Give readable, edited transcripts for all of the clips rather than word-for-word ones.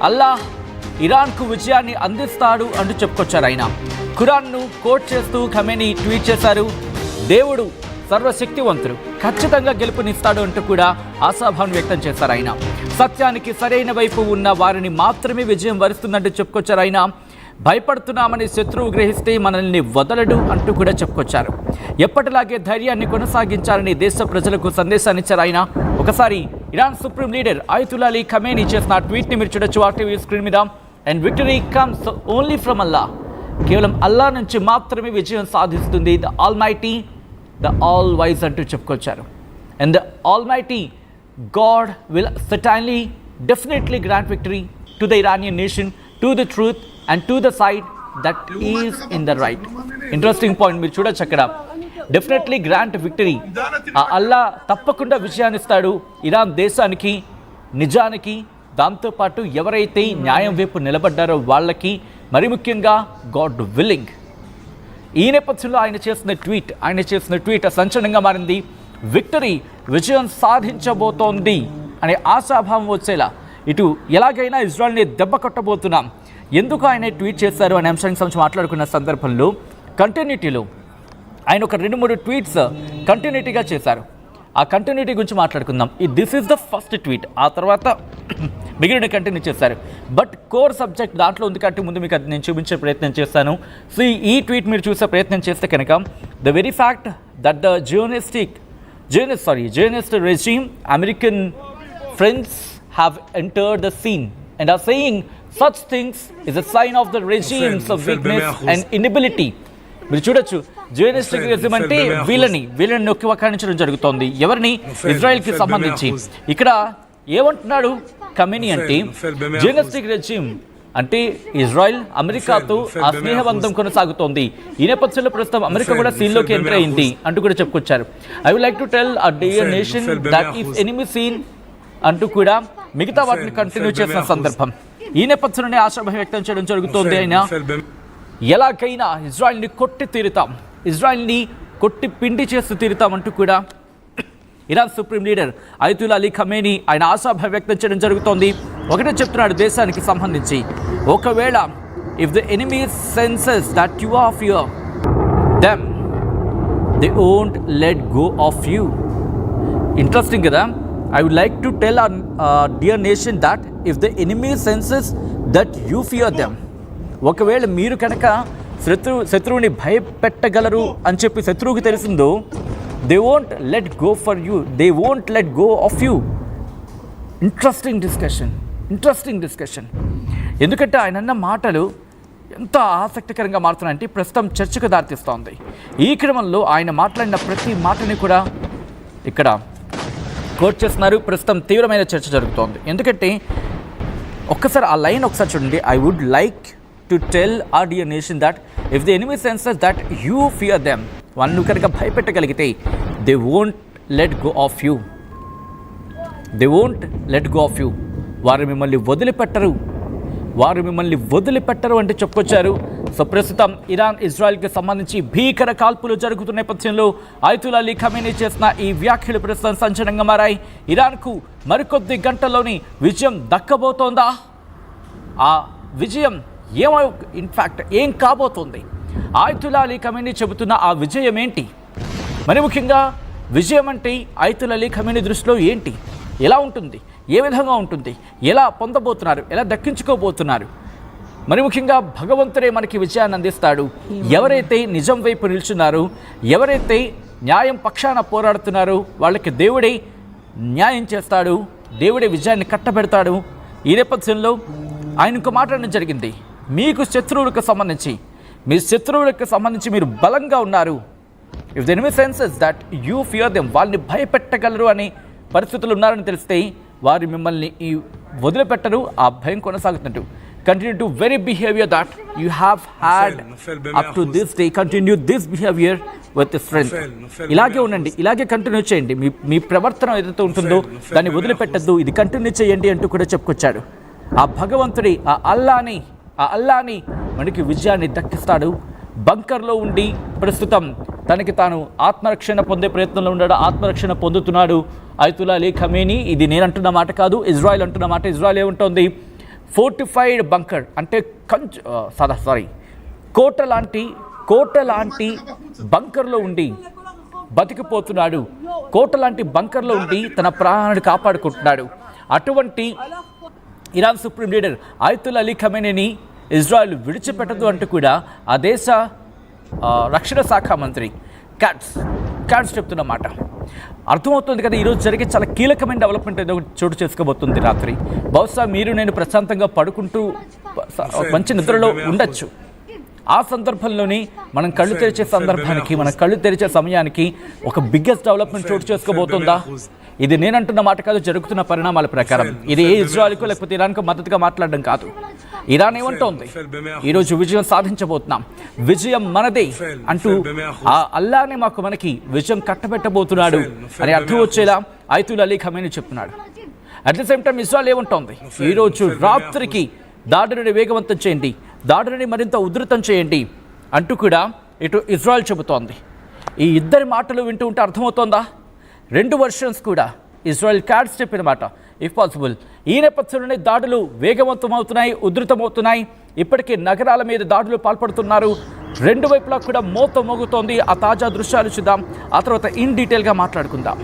అల్లాహ్ ఇరాన్కు విజయాన్ని అందిస్తాడు అంటూ చెప్పుకొచ్చారు. ఆయన ఖురాన్ను కోట్ చేస్తూ ఖమేనీ ట్వీట్ చేశారు. దేవుడు సర్వశక్తివంతుడు, ఖచ్చితంగా గెలుపునిస్తాడు అంటూ కూడా ఆశాభావం వ్యక్తం చేశారు. ఆయన సత్యానికి సరైన వైపు ఉన్న వారిని మాత్రమే విజయం వరిస్తుందంటూ చెప్పుకొచ్చారు. ఆయన భయపడుతున్నామని శత్రువు గ్రహిస్తే మనల్ని వదలడు అంటూ కూడా చెప్పుకొచ్చారు. ఎప్పటిలాగే ధైర్యాన్ని కొనసాగించాలని దేశ ప్రజలకు సందేశాన్ని ఇచ్చారు. ఆయన ఒకసారి Iran supreme leader Ayatollah Ali Khamenei చేసిన ట్వీట్ని మీరు చూడొచ్చు ఆర్టీవీ స్క్రీన్ మీద. And victory comes only from Allah, కేవలం అల్లా నుంచి మాత్రమే విజయం సాధిస్తుంది. The Almighty, the all wise అంటూ చెప్పుకొచ్చారు. And the Almighty God will certainly definitely grant victory to the Iranian nation, to the truth and to the side that is in the right. Interesting point మీరు చూడొచ్చు అక్కడ. Definitely grant victory, ఆ అల్లా తప్పకుండా విజయాన్ని ఇస్తాడు Iran దేశానికి, నిజానికి, దాంతోపాటు ఎవరైతే న్యాయం వైపు నిలబడ్డారో వాళ్ళకి, మరి ముఖ్యంగా గాడ్ విల్లింగ్. ఈ నేపథ్యంలో ఆయన చేసిన ట్వీట్ సంచలనంగా మారింది. విక్టరీ, విజయం సాధించబోతోంది అనే ఆశాభావం వచ్చేలా, ఇటు ఎలాగైనా ఇజ్రాయెల్ని దెబ్బ కొట్టబోతున్నాం. ఎందుకు ఆయన ట్వీట్ చేశారు అనే అంశానికి సంబంధించి మాట్లాడుకున్న సందర్భంలో కంటిన్యూటీలో ఆయన ఒక 2-3 ట్వీట్స్ కంటిన్యూటీగా చేశారు. ఆ కంటిన్యూటీ గురించి మాట్లాడుకుందాం. This is the first tweet, ఆ తర్వాత మిగిలిన కంటిన్యూ చేశారు. బట్ కోర్ సబ్జెక్ట్ దాంట్లో ఉంది కాబట్టి ముందు మీకు అది నేను చూపించే ప్రయత్నం చేస్తాను. సో ఈ ట్వీట్ మీరు చూసే ప్రయత్నం చేస్తే కనుక, the very fact that the Zionist regime, American friends have entered the scene and are saying such things is a sign of the regime's of weakness and inability. మీరు చూడొచ్చు, జియోనిస్టిక్ రెజిమ్ అంటే వీళ్ళని నొక్కి వక్కాణించడం జరుగుతోంది. ఎవరిని? ఇజ్రాయెల్కి సంబంధించి. ఇక్కడ ఏమంటున్నాడు ఖమేనీ అంటే, జియోనిస్టిక్ రెజిమ్ అంటే ఇజ్రాయెల్ అమెరికాతో ఆ స్నేహబంధం కొనసాగుతోంది. ఈ నేపథ్యంలో ప్రస్తుతం అమెరికా కూడా సీన్లోకి ఎంటర్ అయింది అంటూ కూడా చెప్పుకొచ్చారు. I would like to tell a dear nation that if enemy seen అంటూ కూడా మిగతా వాటిని కంటిన్యూ చేసిన సందర్భం. ఈ నేపథ్యంలోనే ఆశాభావం వ్యక్తం చేయడం జరుగుతోంది. ఆయన ఎలాగైనా ఇజ్రాయెల్ని కొట్టి తీరుతాం, ఇజ్రాయెల్ని కొట్టి పిండి చేస్తూ తీరుతాం అంటూ కూడా Iran supreme leader Ayatollah Ali Khamenei ఆయన ఆశాభావం వ్యక్తం చేయడం జరుగుతోంది. ఒకటే చెప్తున్నాడు దేశానికి సంబంధించి, ఒకవేళ if the enemy senses that you are fear them they won't let go of you. Interesting కదా. I would like to tell our dear nation that if the enemy senses that you fear them, ఒకవేళ మీరు కనుక శత్రువుని భయపెట్టగలరు అని చెప్పి శత్రువుకి తెలిసిందో, they won't let go for you, they won't let go of you. Interesting discussion. ఎందుకంటే ఆయన అన్న మాటలు ఎంత ఆసక్తికరంగా మారుతున్నాయంటే ప్రస్తుతం చర్చకు దారితీస్తోంది. ఈ క్రమంలో ఆయన మాట్లాడిన ప్రతి మాటని కూడా ఇక్కడ కోట్ చేస్తున్నారు. ప్రస్తుతం తీవ్రమైన చర్చ జరుగుతోంది. ఎందుకంటే ఒక్కసారి ఆ లైన్ ఒకసారి చూడండి. I would like to tell our dear nation that if the enemy senses that you fear them, వాళ్ళు కనుక భయపెట్టగలిగితే they won't let go of you, వారు మిమ్మల్ని వదిలిపెట్టరు అంటే చెప్పుకొచ్చారు. సో ప్రస్తుతం ఇరాన్ ఇజ్రాయెల్కి సంబంధించి భీకర కాల్పులు జరుగుతున్న నేపథ్యంలో అయతుల్లా అలీ ఖమేనీ చేసిన ఈ వ్యాఖ్యలు ప్రస్తుతం సంచలనంగా మారాయి. ఇరాన్కు మరికొద్ది గంటల్లోని విజయం దక్కబోతోందా? ఆ విజయం ఏం కాబోతోంది? అయతుల్లా అలీ ఖమేనీ చెబుతున్న ఆ విజయం ఏంటి? మరి ముఖ్యంగా విజయం అంటే అయతుల్లా అలీ ఖమేనీ దృష్టిలో ఏంటి? ఎలా ఉంటుంది? ఏ విధంగా ఉంటుంది? ఎలా పొందబోతున్నారు? ఎలా దక్కించుకోబోతున్నారు? మరి ముఖ్యంగా భగవంతుడే మనకి విజయాన్ని అందిస్తాడు. ఎవరైతే నిజం వైపు నిల్చున్నారో, ఎవరైతే న్యాయం పక్షాన పోరాడుతున్నారో వాళ్ళకి దేవుడే న్యాయం చేస్తాడు, దేవుడే విజయాన్ని కట్టబెడతాడు. ఈ నేపథ్యంలో ఆయన ఇంకో మాట్లాడడం జరిగింది. మీ శత్రువులకు సంబంధించి మీరు బలంగా ఉన్నారు. If the enemy senses that you fear them, వాళ్ళని భయపెట్టగలరు అనే పరిస్థితులు ఉన్నారని తెలిస్తే వారు మిమ్మల్ని వదిలిపెట్టరు. ఆ భయం కొనసాగుతుంటూ continue to very behavior that you have had up to this day, continue this behavior with strength. ఇలాగే ఉండండి, ఇలాగే కంటిన్యూ చేయండి. మీ ప్రవర్తన ఏదైతే ఉంటుందో దాన్ని వదిలిపెట్టద్దు, ఇది కంటిన్యూ చేయండి అంటూ కూడా చెప్పుకొచ్చాడు. ఆ భగవంతుడి ఆ అల్లాని మనకి విజయాన్ని దక్కిస్తాడు. బంకర్లో ఉండి ప్రస్తుతం తనకి తాను ఆత్మరక్షణ పొందే ప్రయత్నంలో ఉన్నాడు, ఆత్మరక్షణ పొందుతున్నాడు అయతుల్లా అలీ ఖమేనీ. ఇది నేను అంటున్న మాట కాదు, ఇజ్రాయెల్ అంటున్న మాట. ఇజ్రాయెల్ ఏముంటోంది? ఫోర్టిఫైడ్ బంకర్ అంటే కోట లాంటి బంకర్లో ఉండి బతికిపోతున్నాడు. కోట లాంటి బంకర్లో ఉండి తన ప్రాణాన్ని కాపాడుకుంటున్నాడు. అటువంటి Iran supreme leader Ayatollah Ali ఖమేనీని ఇజ్రాయెల్ విడిచిపెట్టదు అంటూ కూడా ఆ దేశ రక్షణ శాఖ మంత్రి క్యాట్స్ చెప్తున్న మాట అర్థమవుతుంది కదా. ఈరోజు జరిగే చాలా కీలకమైన డెవలప్మెంట్ ఏదో చోటు చేసుకోబోతుంది. రాత్రి బహుశా మీరు నేను ప్రశాంతంగా పడుకుంటూ మంచి నిద్రలో ఉండొచ్చు. ఆ సందర్భంలోని మనం కళ్ళు తెరిచే సందర్భానికి, మన కళ్ళు తెరిచే సమయానికి ఒక బిగ్గెస్ట్ డెవలప్మెంట్ చోటు చేసుకోబోతుందా? ఇది నేనంటున్న మాట కాదు, జరుగుతున్న పరిణామాల ప్రకారం. ఇది ఏ ఇజ్రాయెల్కు లేకపోతే ఇరాన్కు మద్దతుగా మాట్లాడడం కాదు. ఇరాన్ ఏమంటోంది, ఈరోజు విజయం సాధించబోతున్నాం, విజయం మనదే అంటూ ఆ అల్లానే మనకి విజయం కట్టబెట్టబోతున్నాడు అని అర్థం వచ్చేలా ఆయతుల్లా అలీ ఖమేనీ చెప్తున్నాడు. At the same time Israel ఏమంటోంది, ఈరోజు రాత్రికి దాడులని వేగవంతం చేయండి, దాడులని మరింత ఉధృతం చేయండి అంటూ కూడా ఇటు ఇజ్రాయెల్ చెబుతోంది. ఈ ఇద్దరి మాటలు వింటూ ఉంటే అర్థమవుతోందా? రెండు వర్షన్స్ కూడా ఇజ్రాయెల్ క్యాట్స్ చెప్పిన మాట ఇఫ్ పాసిబుల్. ఈ నేపథ్యంలోనే దాడులు వేగవంతమవుతున్నాయి, ఉధృతమవుతున్నాయి. ఇప్పటికే నగరాల మీద దాడులు పాల్పడుతున్నారు. రెండు వైపులా కూడా మోత మోగుతోంది. ఆ తాజా దృశ్యాలు చూద్దాం, ఆ తర్వాత ఇన్ డీటెయిల్గా మాట్లాడుకుందాం.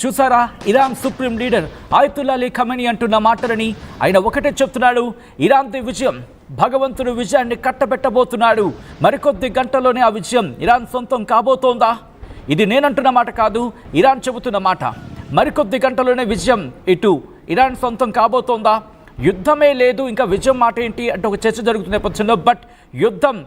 చూసారా Iran supreme leader Ayatollah Ali Khamenei అంటున్న మాటలని. ఆయన ఒకటే చెప్తున్నాడు, ఇరాన్ది విజయం, భగవంతుడు విజయాన్ని కట్టబెట్టబోతున్నాడు. మరికొద్ది గంటల్లోనే ఆ విజయం ఇరాన్ సొంతం కాబోతోందా? ఇది నేనంటున్న మాట కాదు, ఇరాన్ చెబుతున్న మాట. మరికొద్ది గంటల్లోనే విజయం ఇటు ఇరాన్ సొంతం కాబోతోందా? యుద్ధమే లేదు, ఇంకా విజయం మాట ఏంటి అంటే ఒక చర్చ జరుగుతున్న నేపథ్యంలో, బట్ యుద్ధం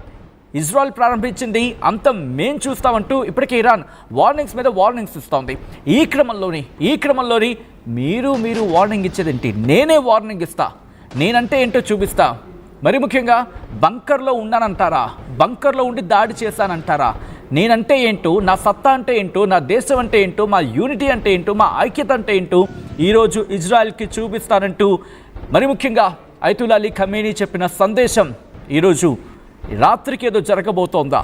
ఇజ్రాయెల్ ప్రారంభించింది, అంతం మేం చూస్తామంటూ ఇప్పటికే ఇరాన్ వార్నింగ్స్ మీద వార్నింగ్స్ ఇస్తోంది. ఈ క్రమంలోని మీరు వార్నింగ్ ఇచ్చేదేంటి? నేనే వార్నింగ్ ఇస్తా, నేనంటే ఏంటో చూపిస్తా. మరి ముఖ్యంగా బంకర్లో ఉన్నానంటారా? బంకర్లో ఉండి దాడి చేశానంటారా? నేనంటే ఏంటో, నా సత్తా అంటే ఏంటో, నా దేశం అంటే ఏంటో, మా యూనిటీ అంటే ఏంటో, మా ఐక్యత అంటే ఏంటో ఈరోజు ఇజ్రాయెల్కి చూపిస్తానంటూ మరి ముఖ్యంగా ఆయతుల్లా అలీ ఖమేనీ చెప్పిన సందేశం ఈరోజు రాత్రికి ఏదో జరగబోతోందా?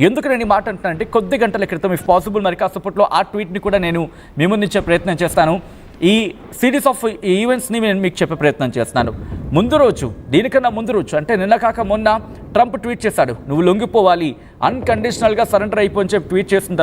ఎందుకు నేను ఈ మాట అంటున్నానంటే, కొద్ది గంటల క్రితం ఇఫ్ పాసిబుల్ మరి కాసేపట్లో ఆ ట్వీట్ని కూడా నేను మీ ముందుంచే ప్రయత్నం చేస్తాను. ఈ సిరీస్ ఆఫ్ ఈవెంట్స్ని నేను మీకు చెప్పే ప్రయత్నం చేస్తున్నాను. దీనికన్నా ముందు రోజు అంటే నిన్న కాక మొన్న ట్రంప్ ట్వీట్ చేశాడు, నువ్వు లొంగిపోవాలి, అన్కండిషనల్గా సరెండర్ అయిపోయి అని చెప్పి ట్వీట్ చేసిన